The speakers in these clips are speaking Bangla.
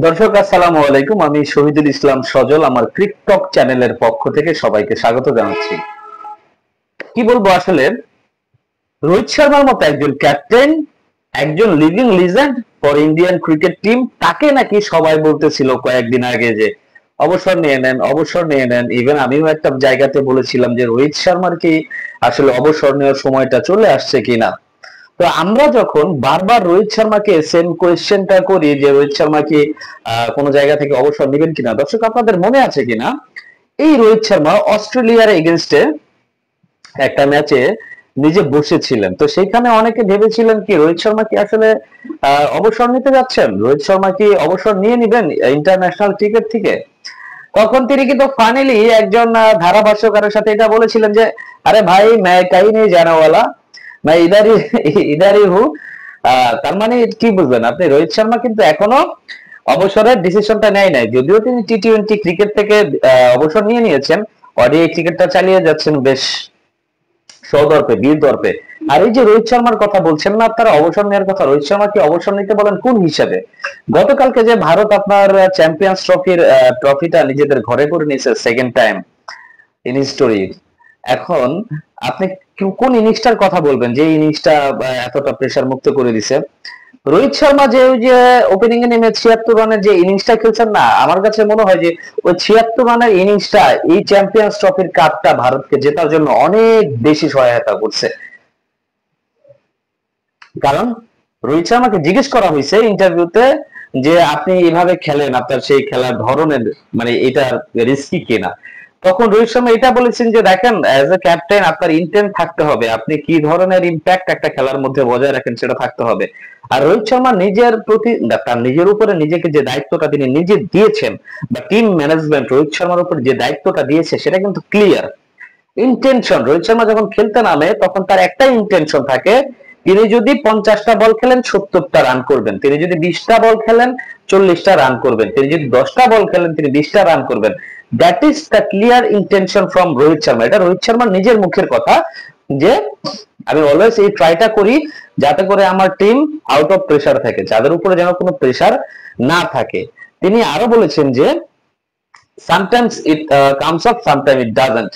দর্শক আসসালামু আলাইকুম, আমি শহীদুল ইসলাম সজল আমার ক্রিকটক চ্যানেলের পক্ষ থেকে সবাইকে স্বাগত জানাচ্ছি। কি বলবো আসলে, রোহিত শর্মার মতো একজন ক্যাপ্টেন, একজন living legend for Indian cricket team, তাকে নাকি সবাই বলতেছিল কয়েকদিন আগে যে অবসর নিয়ে নেন, অবসর নিয়ে নেন। ইভেন আমিও একটা জায়গাতে বলেছিলাম যে রোহিত শর্মার কি আসলে অবসর নেওয়ার সময়টা চলে আসছে কিনা। তো আমরা যখন বারবার রোহিত শর্মাকে সেম কোয়েশ্চেনটা করি যে রোহিত শর্মা কি কোনো জায়গা থেকে অবসর নেবেন কিনা, দর্শক আপনাদের মনে আছে কিনা এই রোহিত শর্মা অস্ট্রেলিয়ার এগেনস্টে একটা ম্যাচে নিজে বসেছিলেন। তো সেখানে অনেকে ভেবেছিলেন কি রোহিত শর্মা কি আসলে অবসর নিতে যাচ্ছেন, রোহিত শর্মা কি অবসর নিয়ে নিবেন ইন্টারন্যাশনাল ক্রিকেট থেকে। তখন তিনি কিন্তু ফাইনালি একজন ধারাভাষ্যকারের সাথে এটা বলেছিলেন যে আরে ভাই मैं कहीं नहीं जाने वाला, मैं इधर ही हूँ। তার মানে কি বুঝলেন আপনি, রোহিত শর্মা কিন্তু এখনো অবসরের ডিসিশনটা নেয় নাই, যদিও তিনি টি-টোয়েন্টি ক্রিকেট থেকে অবসর নিয়ে নিয়েছেন। ওডিআই ক্রিকেটটা চালিয়ে যাচ্ছেন বেশ সদর্পে বীর দর্পে। আর এই যে রোহিত শর্মার কথা বলছেন না আপনারা অবসর নেওয়ার কথা, রোহিত শর্মা কি অবসর নিতে বলেন কোন হিসাবে? গতকালকে যে ভারত আপনার চ্যাম্পিয়ন্স ট্রফির ট্রফিটা নিজেদের ঘরে করে নিয়েছে সেকেন্ড টাইম ইন হিস্টোরি। এখন আপনি কোন ইনিংসটার কথা বলবেন যে ইনিংসটা এতটা প্রেসার মুক্ত করে দিছে? রোহিত শর্মা যে ওই যে ওপেনিং এ নেমে ৭৬ রানের যে ইনিংসটা খেলছেন না, আমার কাছে মনে হয় যে ওই ৭৬ রানের ইনিংসটা এই চ্যাম্পিয়ন্স ট্রফির কাপটা ভারতকে জেতার জন্য অনেক বেশি সহায়তা করছে। কারণ রোহিত শর্মাকে জিজ্ঞেস করা হয়েছে ইন্টারভিউতে যে আপনি এভাবে খেলেন, আপনার সেই খেলার ধরনের মানে এটা রিস্কি কিনা। তখন রোহিত শর্মা এটা বলেছেন যে দেখেন অ্যাজ এ ক্যাপ্টেন আপনার ইন্টেন্ট থাকতে হবে, আপনি কি ধরনের ইম্প্যাক্ট একটা খেলার মধ্যে বজায় রাখেন সেটা থাকতে হবে। আর রোহিত শর্মা নিজের প্রতি তার নিজের উপরে নিজেকে যে দায়িত্বটা তিনি নিজে দিয়েছেন বা টিম ম্যানেজমেন্ট রোহিত শর্মার উপর যে দায়িত্বটা দিয়েছে সেটা কিন্তু ক্লিয়ার ইন্টেনশন। রোহিত শর্মা যখন খেলতে নামে তখন তার একটাই ইন্টেনশন থাকে, তিনি যদি 50টা বল খেলেন 70টা রান করবেন, তিনি যদি 20টা বল খেলেন 40টা রান করবেন, তিনি যদি 10টা বল খেলেন তিনি 20টা রান করবেন। That is the clear intention from Rohit Sharma. এটা রোহিত শর্মার নিজের মুখের কথা যে আমি অলওয়েজ এই ট্রাইটা করি যাতে করে আমার টিম আউট অফ প্রেসার থাকে, যাদের উপরে যেন কোনো প্রেসার না থাকে। তিনি আরো বলেছেন যে sometimes it comes up sometime it doesn't.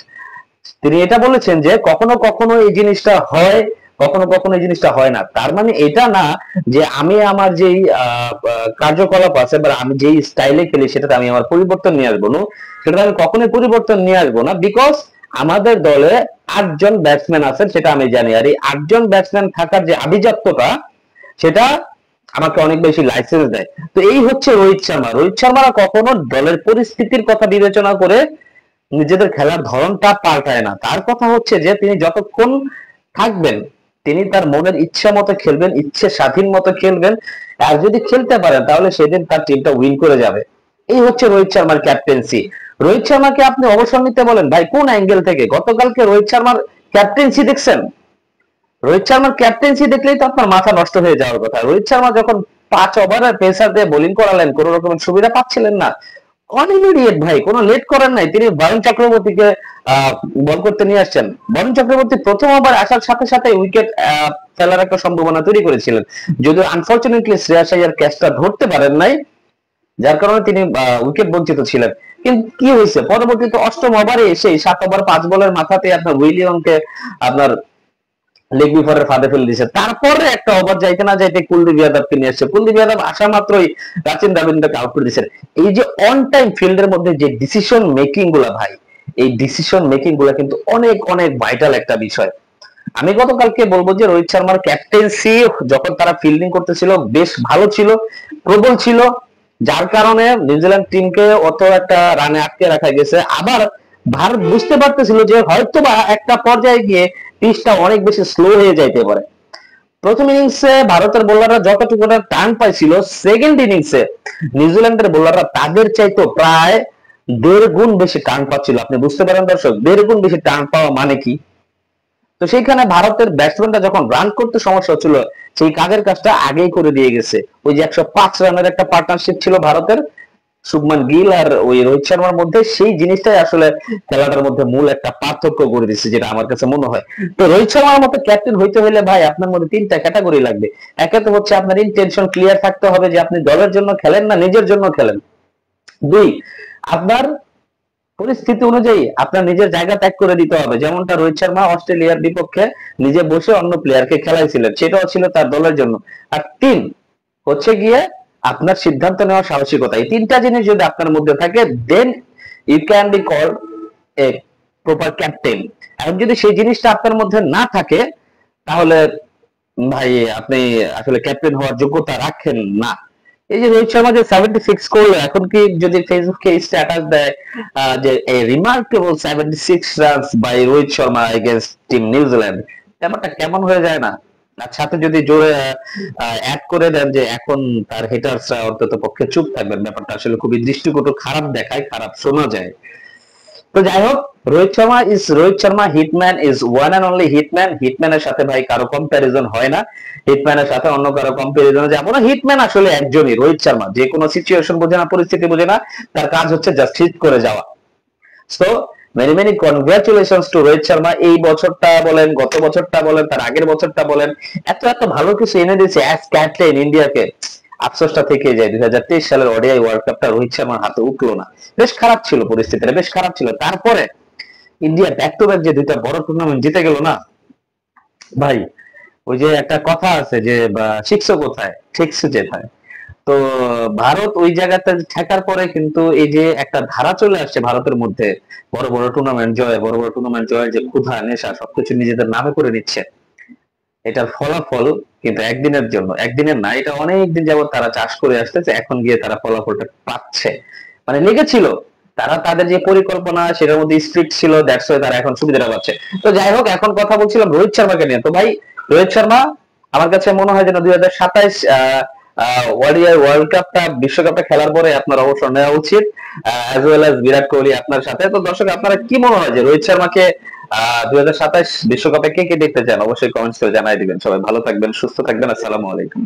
তিনি এটা বলেছেন যে কখনো কখনো এই জিনিসটা হয়, কখনো কখনো এই জিনিসটা হয় না। তার মানে এটা না যে আমি আমার যেই কার্যকলাপ আছে বা আমি যেই স্টাইলে খেলি সেটাতে আমি আমার পরিবর্তন নিয়ে আসবো না, সেটা আমি কখনোই পরিবর্তন নিয়ে আসবো না। বিকজ আমাদের দলে 8জন ব্যাটসম্যান আছেন সেটা আমি জানি, আর এই 8জন ব্যাটসম্যান থাকার যে আভিজাত্যটা সেটা আমাকে অনেক বেশি লাইসেন্স দেয়। তো এই হচ্ছে রোহিত শর্মা। রোহিত শর্মারা কখনো দলের পরিস্থিতির কথা বিবেচনা করে নিজেদের খেলার ধরনটা পাল্টায় না। তার কথা হচ্ছে যে তিনি যতক্ষণ থাকবেন তিনি তার মনের ইচ্ছা মতো খেলবেন, ইচ্ছে স্বাধীন মতো খেলবেন। আর যদি খেলতে পারেন তাহলে সেদিন তার টিমটা উইন করে যাবে। এই হচ্ছে রোহিত শর্মার ক্যাপ্টেন্সি। রোহিত শর্মাকে আপনি অবসর নিতে বলেন ভাই কোন অ্যাঙ্গেল থেকে? গতকালকে রোহিত শর্মার ক্যাপ্টেন্সি দেখছেন? রোহিত শর্মার ক্যাপ্টেন্সি দেখলেই তো আপনার মাথা নষ্ট হয়ে যাওয়ার কথা। রোহিত শর্মা যখন 5 ওভারে পেসার দিয়ে বোলিং করালেন কোন রকমের সুবিধা পাচ্ছিলেন না, অনিমিডিয়েট ভাই কোনো লেট করেন নাই, তিনি বরুণ চক্রবর্তীকে বল করতে নিয়ে আসছেন। বরুণ চক্রবর্তী প্রথম ওভার আসার সাথে সাথে উইকেট ফেলার একটা সম্ভাবনা তৈরি করেছিলেন, যদিও আনফরচুনেটলি শ্রেয়াস আইয়ার ক্যাচটা ধরতে পারেন নাই, যার কারণে তিনি উইকেট বঞ্চিত ছিলেন। কিন্তু কি হয়েছে পরবর্তীতে 8ম ওভারে এসে 7 ওভার 5 বলের মাথাতে আপনার উইলিয়ামকে আপনার লেগ বিফোরের ফাঁদে ফেলে দিয়েছে। তারপরে একটা ওভার যাইতে না যাইতে কুলদীপ যাদবকে নিয়ে আসছে, কুলদীপ যাদব আসা মাত্রই রাচিন রবীন্দ্রকে আউট করে দিয়েছেন। এই যে অন টাইম ফিল্ডের মধ্যে যে ডিসিশন মেকিং গুলা ভাই, এই ডিসিশন মেকিং গুলা কিন্তু অনেক অনেক ভাইটাল একটা বিষয়। আমি গতকালকে বলবো যে রোহিত শর্মার ক্যাপ্টেন্সি যখন তারা ফিল্ডিং করতেছিল বেশ ভালো ছিল, প্রবল ছিল, যার কারণে নিউজিল্যান্ড টিমকে অত একটা রানে আটকে রাখা গেছে। আবার ভারত বুঝতে পারতেছিল যে হয়তোবা একটা পর্যায়ে গিয়ে পিচটা অনেক বেশি স্লো হয়ে যাইতে পারে। প্রথম ইনিংসে ভারতের বোলাররা যতটুকু টার্ন পাইছিল, সেকেন্ড ইনিংসে নিউজিল্যান্ডের বোলাররা তাদের চাইতো প্রায় 1.5 গুণ বেশি টার্ন পাচ্ছিল। আপনি বুঝতে পারেন দর্শক, 1.5 গুণ বেশি টার্ন পাওয়া মানে কি? তো সেইখানে ভারতের ব্যাটসম্যানরা যখন রান করতে সমস্যা হচ্ছিল সেই কাজের কাজটা আগেই করে দিয়ে গেছে। ওই যে 105 রানের একটা পার্টনারশিপ ছিল ভারতের, শুভমান গিল আর ওই রোহিত শর্মার মধ্যে, সেই জিনিসটাই আসলে খেলাটার মধ্যে মূল একটা পার্থক্য করে দিচ্ছে, যেটা আমার কাছে মনে হয়। তো রোহিত শর্মার মতো ক্যাপ্টেন হইতে হলে ভাই আপনার মধ্যে তিনটা ক্যাটাগরি লাগবে। একে তো হচ্ছে আপনার ইন্টেনশন ক্লিয়ার থাকতে হবে যে আপনি দলের জন্য খেলেন না নিজের জন্য খেলেন। দুই, আপনার পরিস্থিতি অনুযায়ী আপনার নিজের জায়গা ত্যাগ করে দিতে হবে, যেমনটা রোহিত শর্মা অস্ট্রেলিয়ার বিপক্ষে নিজে বসে অন্য প্লেয়ারকে খেলাইছিলেন, সেটাও ছিল তার দলের জন্য। আর তিন হচ্ছে গিয়ে আপনার সিদ্ধান্ত নেওয়ার সাহসিকতা। এই তিনটা জিনিস যদি আপনার মধ্যে থাকে, then you can be called a proper captain. এখন যদি সেই জিনিসটা আপনার মধ্যে না থাকে, তাহলে ভাই আপনি আসলে ক্যাপ্টেন হওয়ার যোগ্যতা রাখেন না। এই যে রোহিত শর্মা যে 76 করলো, এখন কি যদি ফেসবুকে স্ট্যাটাস দেয় যে a remarkable 76 runs by Rohit Sharma against team নিউজিল্যান্ড, ব্যাপারটা কেমন হয়ে যায় না? আর সাথে যদি জোরে অ্যাড করে দেন যে এখন তার হেটার্সরা অন্তত পক্ষে চুপ থাকবেন, ব্যাপারটা আসলে খুবই দৃষ্টিকটু, খারাপ দেখায়, খারাপ শোনা যায়। তো যাই হোক, Rohit Sharma hitman is one and only hitman. হিটম্যানের সাথে ভাই কারো কম্প্যারিজন হয় না, হিটম্যানের সাথে অন্য কারো কম্প্যারিজনে যাবো না। হিটম্যান আসলে একজনই, রোহিত শর্মা। যে কোনো সিচুয়েশন বোঝে না, পরিস্থিতি বোঝে না, তার কাজ হচ্ছে জাস্ট হিট করে যাওয়া। So many many congratulations two Rohit Sharma. এই বছরটা বলেন, গত বছরটা বলেন, তার আগের বছরটা বলেন, এত এত ভালো কিছু এনে দিয়েছে অ্যাজ ক্যাপ্টেন ইন্ডিয়াকে। আফসোসটা থেকে যায় 2023 সালের ওডিআই ওয়ার্ল্ড কাপটা রোহিত শর্মার হাতে উঠলো না। বেশ খারাপ ছিল পরিস্থিতিটা, বেশ খারাপ ছিল। তারপরে ইন্ডিয়া ব্যাক টু ব্যাক যে দুইটা বড় টুর্নামেন্ট জিতে গেল না ভাই, ওই যে একটা কথা আছে যে শিখছো কোথায়, ঠিকছো যেথায়। তো ভারত ওই জায়গাতে ঠেকার পরে কিন্তু এই যে একটা ধারা চলে আসছে ভারতের মধ্যে, বড় বড় টুর্নামেন্ট জয়, বড় বড় টুর্নামেন্ট জয়ের যে ক্ষুধা, নেশা, সবকিছু নিজেদের নামে করে নিচ্ছে। এটার ফলাফল কিন্তু একদিনের জন্য, একদিনের না, এটা অনেক দিন যাবত তারা চাষ করে আসতেছে, এখন গিয়ে তারা ফলাফলটা পাচ্ছে। মানে লেগেছিল, তারা তাদের যে পরিকল্পনা সেটার মধ্যে স্ট্রিক্ট ছিল, দ্যাটস ওয়াই তারা এখন সুবিধাটা পাচ্ছে। তো যাই হোক, এখন কথা বলছিলাম রোহিত শর্মাকে নিয়ে। তো ভাই রোহিত শর্মা আমার কাছে মনে হয় যেন 2027 ওয়াডিআই ওয়ার্ল্ড কাপটা, বিশ্বকাপটা খেলার পরে আপনার অবসর নেওয়া উচিত, as well as Virat Kohli আপনার সাথে। তো দর্শক, আপনারা কি মনে হয় যে রোহিত শর্মাকে 2027 বিশ্বকাপে কে কে দেখতে চান? অবশ্যই কমেন্টস করে জানাই দিবেন। সবাই ভালো থাকবেন, সুস্থ থাকবেন। আসসালামু আলাইকুম।